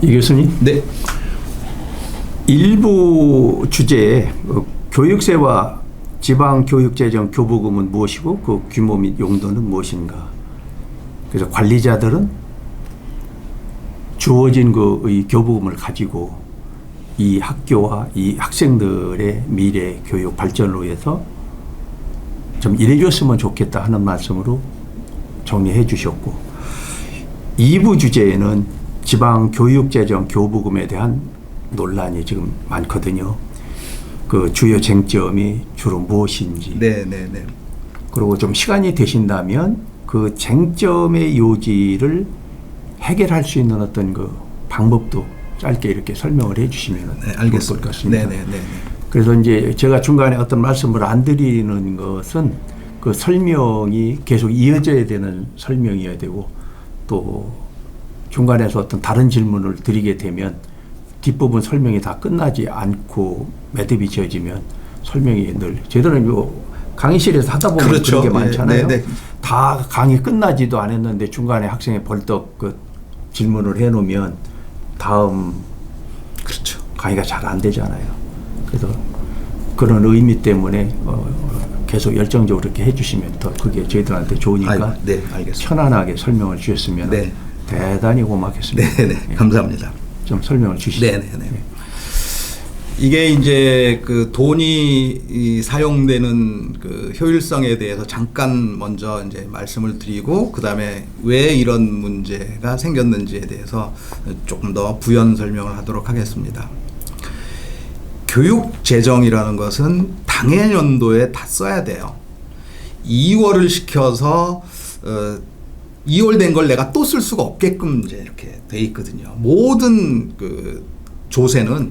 이 교수님, 네. 일부 주제에 교육세와 지방교육재정 교부금은 무엇이고 그 규모 및 용도는 무엇인가. 그래서 관리자들은 주어진 이 교부금을 가지고 이 학교와 이 학생들의 미래 교육 발전을 위해서 좀 일해줬으면 좋겠다 하는 말씀으로 정리해 주셨고, 2부 주제에는 지방교육재정 교부금에 대한 논란이 지금 많거든요. 그 주요 쟁점이 주로 무엇인지. 네. 그리고 좀 시간이 되신다면 그 쟁점의 요지를 해결할 수 있는 어떤 그 방법도 짧게 이렇게 설명을 해 주시면 좋을 것 같습니다. 네. 그래서 이제 제가 중간에 어떤 말씀을 안 드리는 것은 그 설명이 계속 이어져야 되는 설명이어야 되고, 또 중간에서 어떤 다른 질문을 드리게 되면 뒷부분 설명이 다 끝나지 않고 매듭이 지어지면 설명이 늘 제대로 강의실에서 하다 보면 그렇죠. 그런 게 많잖아요. 네. 다 강의 끝나지도 않았는데 중간에 학생이 벌떡 그 질문을 해놓으면 다음 그렇죠. 강의가 잘 안 되잖아요. 그래서 그런 의미 때문에 계속 열정적으로 이렇게 해주시면 더 그게 저희들한테 좋으니까 네, 알겠습니다. 편안하게 설명을 주셨으면 네. 대단히 고맙겠습니다. 네. 감사합니다. 좀 설명을 주시죠. 네. 이게 이제 그 돈이 사용되는 그 효율성에 대해서 잠깐 먼저 이제 말씀을 드리고, 그 다음에 왜 이런 문제가 생겼는지에 대해서 조금 더 부연 설명을 하도록 하겠습니다. 교육 재정이라는 것은 당해 연도에 다 써야 돼요. 2월을 시켜서 2월 된 걸 내가 또 쓸 수가 없게끔 이제 이렇게 돼 있거든요. 모든 그 조세는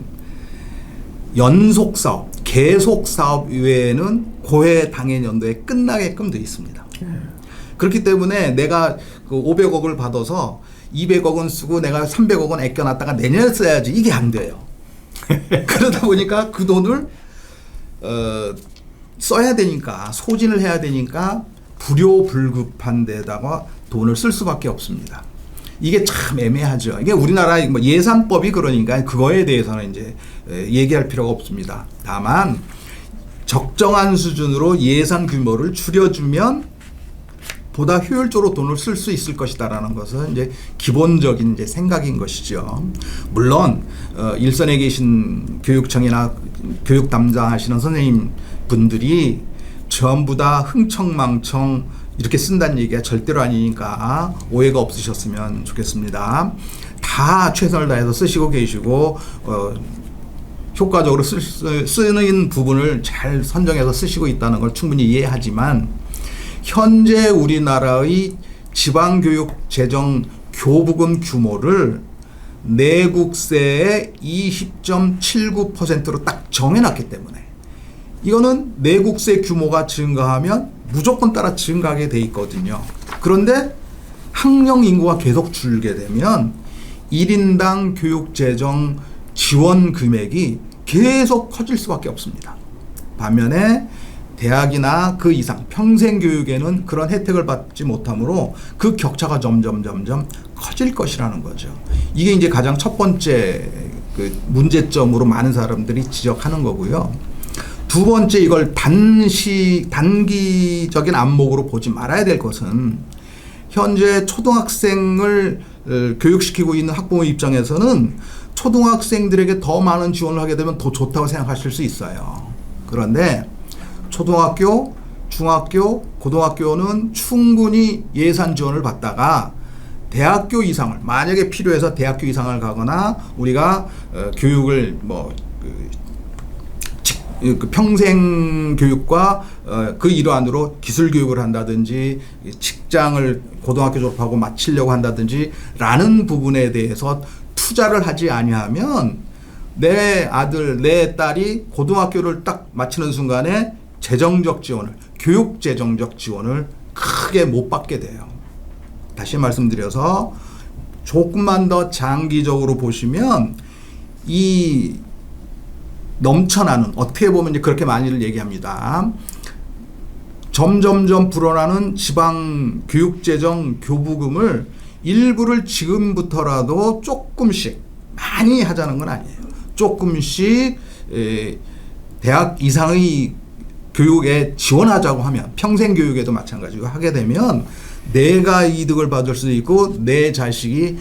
연속 사업, 계속 사업 외에는 고해 당해 연도에 끝나게끔 돼 있습니다. 그렇기 때문에 내가 그 500억을 받아서 200억은 쓰고 내가 300억은 아껴놨다가 내년에 써야지, 이게 안 돼요. 그러다 보니까 그 돈을 써야 되니까, 소진을 해야 되니까 불효불급한 데다가 돈을 쓸 수밖에 없습니다. 이게 참 애매하죠. 이게 우리나라 뭐 예산법이 그러니까 그거에 대해서는 이제 얘기할 필요가 없습니다. 다만 적정한 수준으로 예산 규모를 줄여주면 보다 효율적으로 돈을 쓸 수 있을 것이다라는 것은 이제 기본적인 이제 생각인 것이죠. 물론 일선에 계신 교육청이나 교육 담당하시는 선생님 분들이 전부 다 흥청망청 이렇게 쓴다는 얘기가 절대로 아니니까 오해가 없으셨으면 좋겠습니다. 다 최선을 다해서 쓰시고 계시고 효과적으로 쓰는 부분을 잘 선정해서 쓰시고 있다는 걸 충분히 이해하지만, 현재 우리나라의 지방교육 재정 교부금 규모를 내국세의 20.79%로 딱 정해놨기 때문에, 이거는 내국세 규모가 증가하면 무조건 따라 증가하게 돼 있거든요. 그런데 학령 인구가 계속 줄게 되면 1인당 교육재정 지원 금액이 계속 커질 수밖에 없습니다. 반면에 대학이나 그 이상 평생교육에는 그런 혜택을 받지 못하므로 그 격차가 점점 커질 것이라는 거죠. 이게 이제 가장 첫 번째 그 문제점으로 많은 사람들이 지적하는 거고요. 두 번째, 이걸 단기적인 안목으로 보지 말아야 될 것은, 현재 초등학생을 교육시키고 있는 학부모 입장에서는 초등학생들에게 더 많은 지원을 하게 되면 더 좋다고 생각하실 수 있어요. 그런데 초등학교, 중학교, 고등학교는 충분히 예산 지원을 받다가 대학교 이상을, 만약에 필요해서 대학교 이상을 가거나 우리가 교육을 그 평생 교육과 그 일환으로 기술 교육을 한다든지 직장을 고등학교 졸업하고 마치려고 한다든지 라는 부분에 대해서 투자를 하지 아니하면 내 아들, 내 딸이 고등학교를 딱 마치는 순간에 재정적 지원을, 교육 재정적 지원을 크게 못 받게 돼요. 다시 말씀드려서 조금만 더 장기적으로 보시면 이 넘쳐나는, 어떻게 보면 이제 그렇게 많이들 얘기합니다. 점점점 불어나는 지방 교육재정 교부금을 일부를 지금부터라도 조금씩, 많이 하자는 건 아니에요. 조금씩 대학 이상의 교육에 지원하자고 하면, 평생교육에도 마찬가지고 하게 되면 내가 이득을 받을 수 있고 내 자식이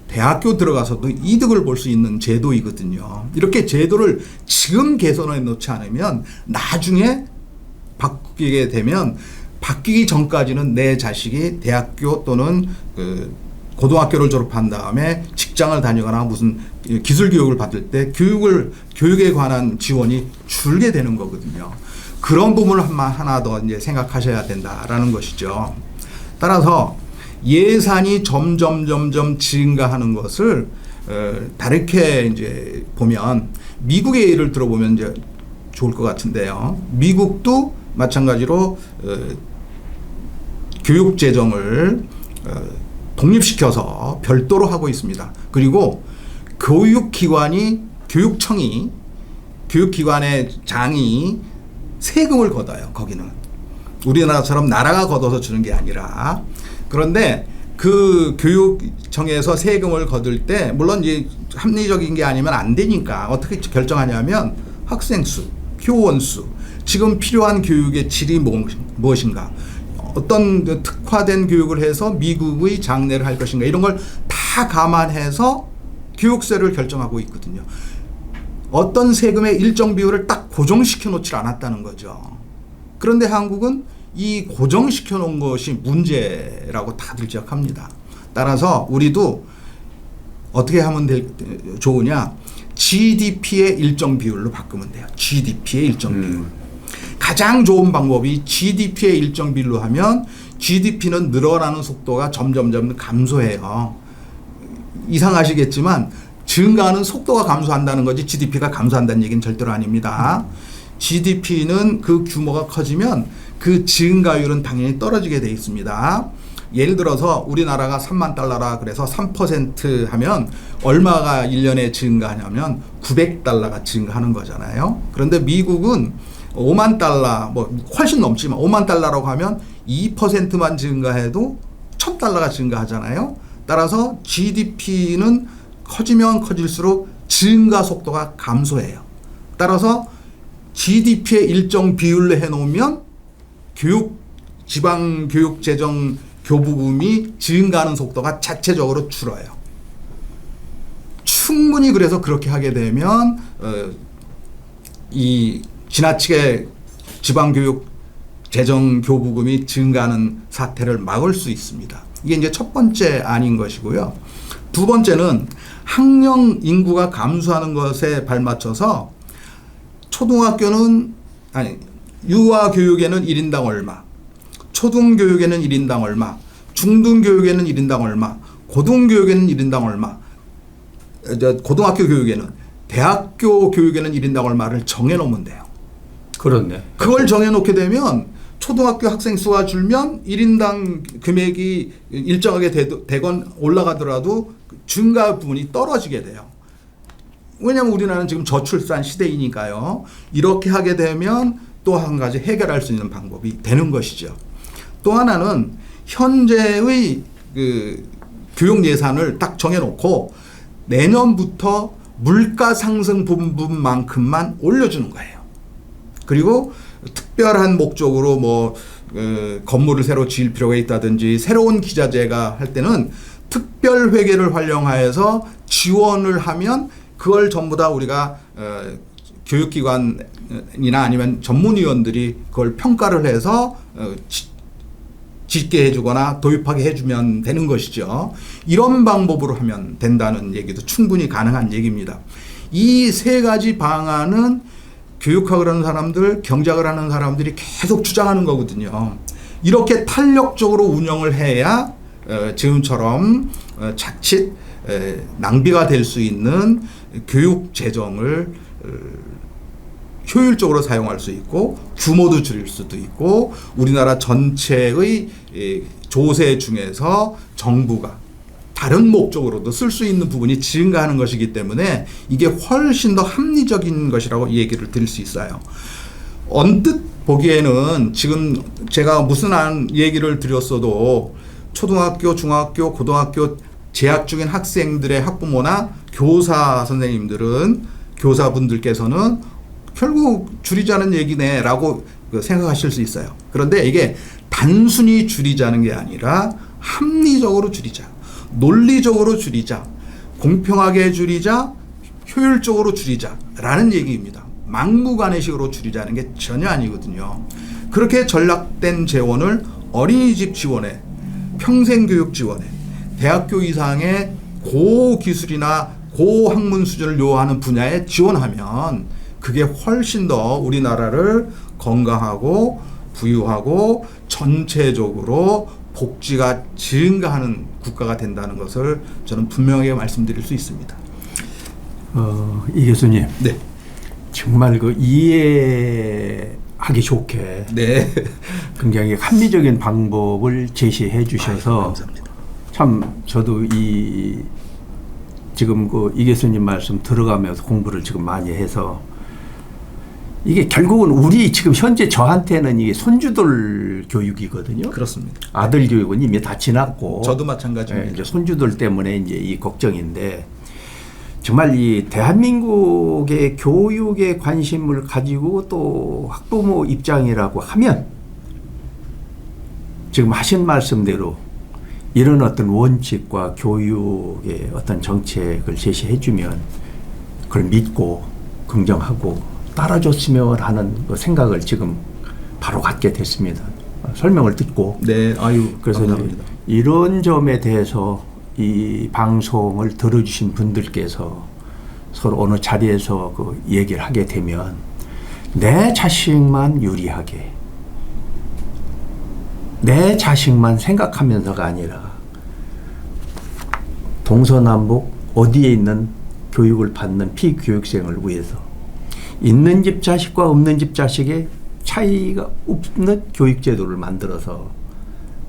대학교 들어가서도 이득을 볼 수 있는 제도이거든요. 이렇게 제도를 지금 개선해 놓지 않으면 나중에 바뀌게 되면, 바뀌기 전까지는 내 자식이 대학교 또는 고등학교를 졸업한 다음에 직장을 다니거나 무슨 기술 교육을 받을 때 교육에 관한 지원이 줄게 되는 거거든요. 그런 부분을 하나 더 이제 생각하셔야 된다라는 것이죠. 따라서 예산이 점점 증가하는 것을 다르게 이제 보면, 미국의 예를 들어보면 이제 좋을 것 같은데요. 미국도 마찬가지로 교육 재정을 독립시켜서 별도로 하고 있습니다. 그리고 교육청이, 교육기관의 장이 세금을 걷어요. 거기는 우리나라처럼 나라가 걷어서 주는 게 아니라. 그런데 그 교육청에서 세금을 거둘 때, 물론 이제 합리적인 게 아니면 안 되니까 어떻게 결정하냐면 학생 수, 교원 수, 지금 필요한 교육의 질이 무엇인가, 어떤 특화된 교육을 해서 미국의 장래를 할 것인가, 이런 걸 다 감안해서 교육세를 결정하고 있거든요. 어떤 세금의 일정 비율을 딱 고정시켜 놓지 않았다는 거죠. 그런데 한국은 이 고정시켜 놓은 것이 문제라고 다들 지적합니다. 따라서 우리도 어떻게 하면 좋으냐, GDP의 일정 비율로 바꾸면 돼요. GDP의 일정 비율. 가장 좋은 방법이 GDP의 일정 비율로 하면 GDP는 늘어나는 속도가 점점 감소해요. 이상하시겠지만 증가하는 속도가 감소한다는 거지 GDP가 감소한다는 얘기는 절대로 아닙니다. GDP는 그 규모가 커지면 그 증가율은 당연히 떨어지게 돼 있습니다. 예를 들어서 우리나라가 3만 달러라 그래서 3% 하면 얼마가 1년에 증가하냐면 900달러가 증가하는 거잖아요. 그런데 미국은 5만 달러, 뭐 훨씬 넘지만 5만 달러라고 하면 2%만 증가해도 1000달러가 증가하잖아요. 따라서 GDP는 커지면 커질수록 증가 속도가 감소해요. 따라서 GDP의 일정 비율로 해놓으면 지방교육재정 교부금이 증가하는 속도가 자체적으로 줄어요. 충분히 그래서 그렇게 하게 되면 이 지나치게 지방교육재정 교부금이 증가하는 사태를 막을 수 있습니다. 이게 이제 첫 번째 안인 것이고요. 두 번째는 학령 인구가 감소하는 것에 발맞춰서 유아교육에는 1인당 얼마, 초등교육에는 1인당 얼마, 중등교육에는 1인당 얼마, 고등교육에는 1인당 얼마, 고등학교 교육에는, 대학교 교육에는 1인당 얼마를 정해놓으면 돼요. 그렇네. 그걸 정해놓게 되면 초등학교 학생 수가 줄면 1인당 금액이 일정하게 되건 올라가더라도 증가 부분이 떨어지게 돼요. 왜냐하면 우리나라는 지금 저출산 시대이니까요. 이렇게 하게 되면 또 한 가지 해결할 수 있는 방법이 되는 것이죠. 또 하나는 현재의 교육 예산을 딱 정해놓고 내년부터 물가 상승 부분만큼만 올려주는 거예요. 그리고 특별한 목적으로 건물을 새로 지을 필요가 있다든지 새로운 기자재가 할 때는 특별 회계를 활용하여서 지원을 하면 그걸 전부 다 우리가 교육기관이나 아니면 전문위원들이 그걸 평가를 해서 짓게 해주거나 도입하게 해주면 되는 것이죠. 이런 방법으로 하면 된다는 얘기도 충분히 가능한 얘기입니다. 이 세 가지 방안은 교육학을 하는 사람들, 경제학을 하는 사람들이 계속 주장하는 거거든요. 이렇게 탄력적으로 운영을 해야 지금처럼 자칫 낭비가 될 수 있는 교육 재정을 효율적으로 사용할 수 있고 규모도 줄일 수도 있고 우리나라 전체의 조세 중에서 정부가 다른 목적으로도 쓸 수 있는 부분이 증가하는 것이기 때문에 이게 훨씬 더 합리적인 것이라고 얘기를 드릴 수 있어요. 언뜻 보기에는 지금 제가 무슨 얘기를 드렸어도 초등학교, 중학교, 고등학교 재학 중인 학생들의 학부모나 교사 선생님들은 교사분들께서는 결국 줄이자는 얘기네라고 생각하실 수 있어요. 그런데 이게 단순히 줄이자는 게 아니라 합리적으로 줄이자, 논리적으로 줄이자, 공평하게 줄이자, 효율적으로 줄이자라는 얘기입니다. 막무가내식으로 줄이자는 게 전혀 아니거든요. 그렇게 전락된 재원을 어린이집 지원에, 평생교육 지원에, 대학교 이상의 고기술이나 고학문 수준을 요하는 분야에 지원하면 그게 훨씬 더 우리나라를 건강하고 부유하고 전체적으로 복지가 증가하는 국가가 된다는 것을 저는 분명하게 말씀드릴 수 있습니다. 이 교수님. 네. 정말 그 이해하기 좋게 네. 굉장히 합리적인 방법을 제시해 주셔서 감사합니다. 참 저도 지금 이 교수님 말씀 들어가면서 공부를 지금 많이 해서 이게 결국은 우리 지금 현재 저한테는 이게 손주들 교육이거든요. 그렇습니다. 아들 교육은 이미 다 지났고 저도 마찬가지입니다. 이제 손주들 때문에 이제 이 걱정인데 정말 이 대한민국의 교육에 관심을 가지고 또 학부모 입장이라고 하면 지금 하신 말씀대로 이런 어떤 원칙과 교육의 어떤 정책을 제시해 주면 그걸 믿고 긍정하고 따라줬으면 하는 그 생각을 지금 바로 갖게 됐습니다. 설명을 듣고. 네, 아유, 그래서 감사합니다. 이런 점에 대해서 이 방송을 들어주신 분들께서 서로 어느 자리에서 그 얘기를 하게 되면 내 자식만 유리하게 내 자식만 생각하면서가 아니라 동서남북 어디에 있는 교육을 받는 피교육생을 위해서 있는 집 자식과 없는 집 자식의 차이가 없는 교육제도를 만들어서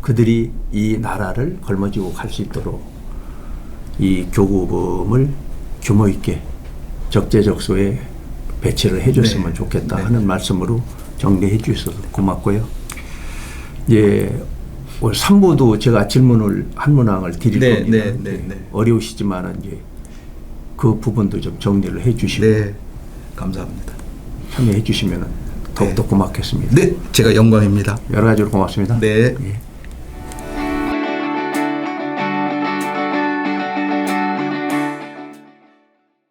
그들이 이 나라를 걸머쥐고 갈 수 있도록 이 교구금을 규모 있게 적재적소에 배치를 해줬으면 네. 좋겠다 네. 하는 말씀으로 정리해 주셔서 고맙고요. 예, 오늘 3부도 제가 질문을 한 문항을 드릴 네, 겁니다. 네, 네, 네. 어려우시지만은 이제 그 부분도 좀 정리를 해주시고 네, 감사합니다. 참여해 주시면 더욱더 고맙겠습니다. 네, 제가 영광입니다. 여러 가지로 고맙습니다. 네. 예.